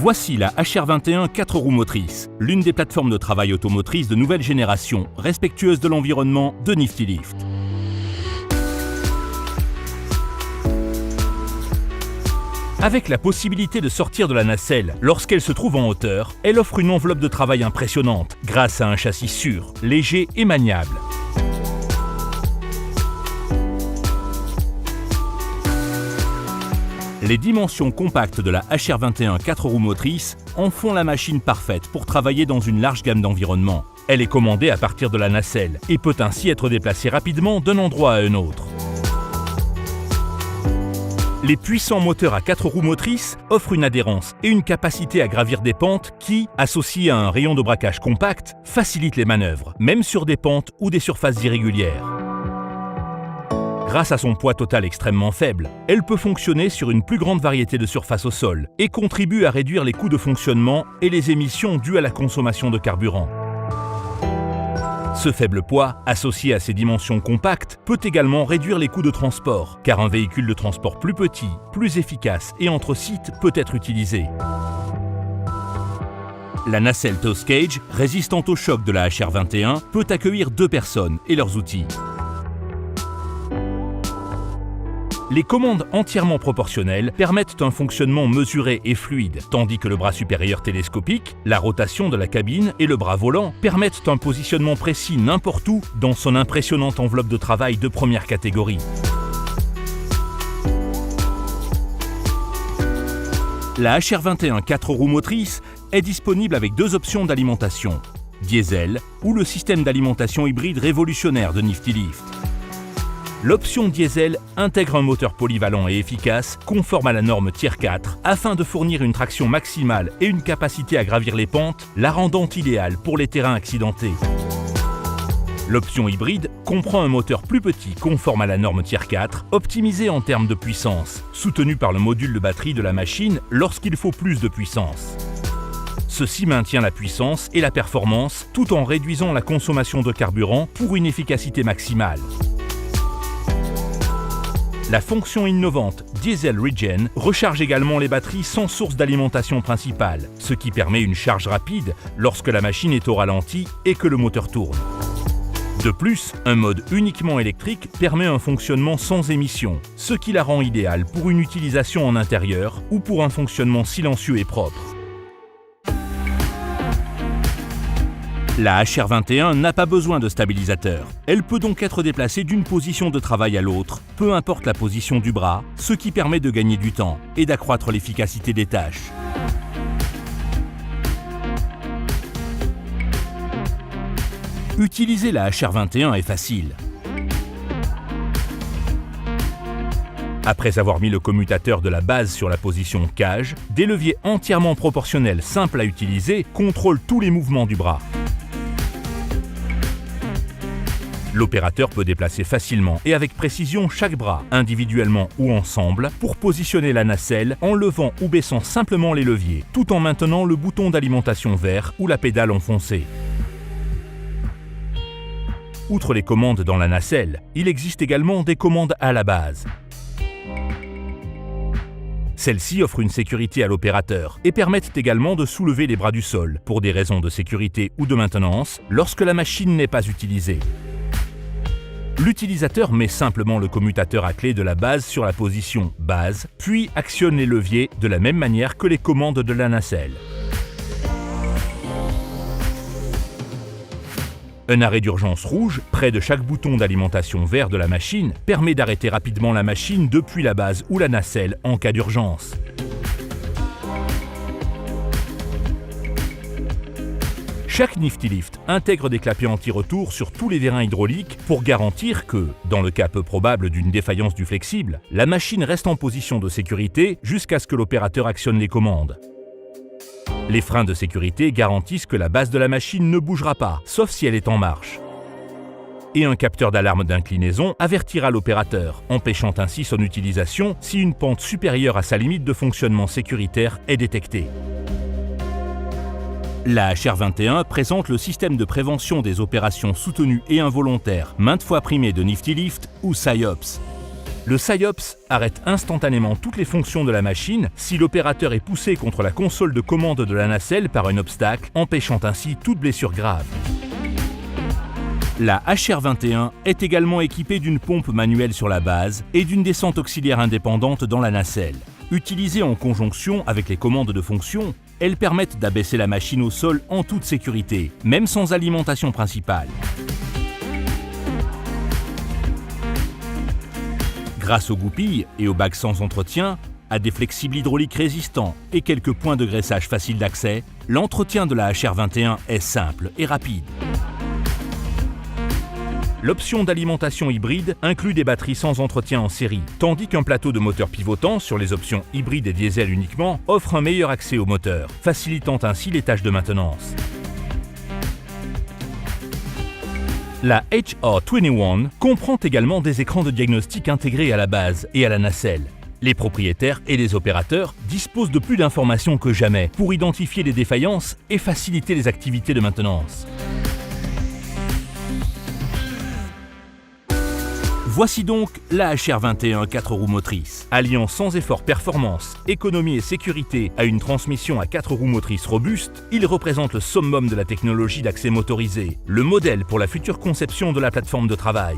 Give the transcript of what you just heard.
Voici la HR21 4 roues motrices, l'une des plateformes de travail automotrices de nouvelle génération, respectueuse de l'environnement de Niftylift. Avec la possibilité de sortir de la nacelle lorsqu'elle se trouve en hauteur, elle offre une enveloppe de travail impressionnante grâce à un châssis sûr, léger et maniable. Les dimensions compactes de la HR21 4 roues motrices en font la machine parfaite pour travailler dans une large gamme d'environnements. Elle est commandée à partir de la nacelle et peut ainsi être déplacée rapidement d'un endroit à un autre. Les puissants moteurs à 4 roues motrices offrent une adhérence et une capacité à gravir des pentes qui, associées à un rayon de braquage compact, facilitent les manœuvres, même sur des pentes ou des surfaces irrégulières. Grâce à son poids total extrêmement faible, elle peut fonctionner sur une plus grande variété de surfaces au sol et contribue à réduire les coûts de fonctionnement et les émissions dues à la consommation de carburant. Ce faible poids, associé à ses dimensions compactes, peut également réduire les coûts de transport, car un véhicule de transport plus petit, plus efficace et entre sites peut être utilisé. La nacelle Tow Cage, résistante au choc de la HR21, peut accueillir 2 personnes et leurs outils. Les commandes entièrement proportionnelles permettent un fonctionnement mesuré et fluide, tandis que le bras supérieur télescopique, la rotation de la cabine et le bras volant permettent un positionnement précis n'importe où dans son impressionnante enveloppe de travail de première catégorie. La HR21 4 roues motrices est disponible avec 2 options d'alimentation, diesel ou le système d'alimentation hybride révolutionnaire de Niftylift. L'option diesel intègre un moteur polyvalent et efficace, conforme à la norme Tier 4, afin de fournir une traction maximale et une capacité à gravir les pentes, la rendant idéale pour les terrains accidentés. L'option hybride comprend un moteur plus petit, conforme à la norme Tier 4, optimisé en termes de puissance, soutenu par le module de batterie de la machine lorsqu'il faut plus de puissance. Ceci maintient la puissance et la performance tout en réduisant la consommation de carburant pour une efficacité maximale. La fonction innovante Diesel Regen recharge également les batteries sans source d'alimentation principale, ce qui permet une charge rapide lorsque la machine est au ralenti et que le moteur tourne. De plus, un mode uniquement électrique permet un fonctionnement sans émission, ce qui la rend idéale pour une utilisation en intérieur ou pour un fonctionnement silencieux et propre. La HR21 n'a pas besoin de stabilisateur. Elle peut donc être déplacée d'une position de travail à l'autre, peu importe la position du bras, ce qui permet de gagner du temps et d'accroître l'efficacité des tâches. Utiliser la HR21 est facile. Après avoir mis le commutateur de la base sur la position cage, des leviers entièrement proportionnels simples à utiliser contrôlent tous les mouvements du bras. L'opérateur peut déplacer facilement et avec précision chaque bras, individuellement ou ensemble, pour positionner la nacelle en levant ou baissant simplement les leviers, tout en maintenant le bouton d'alimentation vert ou la pédale enfoncée. Outre les commandes dans la nacelle, il existe également des commandes à la base. Celles-ci offrent une sécurité à l'opérateur et permettent également de soulever les bras du sol, pour des raisons de sécurité ou de maintenance, lorsque la machine n'est pas utilisée. L'utilisateur met simplement le commutateur à clé de la base sur la position base, puis actionne les leviers de la même manière que les commandes de la nacelle. Un arrêt d'urgence rouge, près de chaque bouton d'alimentation vert de la machine, permet d'arrêter rapidement la machine depuis la base ou la nacelle en cas d'urgence. Chaque Niftylift intègre des clapets anti-retour sur tous les vérins hydrauliques pour garantir que, dans le cas peu probable d'une défaillance du flexible, la machine reste en position de sécurité jusqu'à ce que l'opérateur actionne les commandes. Les freins de sécurité garantissent que la base de la machine ne bougera pas, sauf si elle est en marche. Et un capteur d'alarme d'inclinaison avertira l'opérateur, empêchant ainsi son utilisation si une pente supérieure à sa limite de fonctionnement sécuritaire est détectée. La HR21 présente le système de prévention des opérations soutenues et involontaires, maintes fois primé de Niftylift ou SIOPS. Le SIOPS arrête instantanément toutes les fonctions de la machine si l'opérateur est poussé contre la console de commande de la nacelle par un obstacle, empêchant ainsi toute blessure grave. La HR21 est également équipée d'une pompe manuelle sur la base et d'une descente auxiliaire indépendante dans la nacelle. Utilisées en conjonction avec les commandes de fonction, elles permettent d'abaisser la machine au sol en toute sécurité, même sans alimentation principale. Grâce aux goupilles et aux bagues sans entretien, à des flexibles hydrauliques résistants et quelques points de graissage faciles d'accès, l'entretien de la HR21 est simple et rapide. L'option d'alimentation hybride inclut des batteries sans entretien en série, tandis qu'un plateau de moteur pivotant sur les options hybride et diesel uniquement offre un meilleur accès au moteur, facilitant ainsi les tâches de maintenance. La HR21 comprend également des écrans de diagnostic intégrés à la base et à la nacelle. Les propriétaires et les opérateurs disposent de plus d'informations que jamais pour identifier les défaillances et faciliter les activités de maintenance. Voici donc la HR21 4 roues motrices. Alliant sans effort performance, économie et sécurité à une transmission à 4 roues motrices robuste, il représente le summum de la technologie d'accès motorisé, le modèle pour la future conception de la plateforme de travail.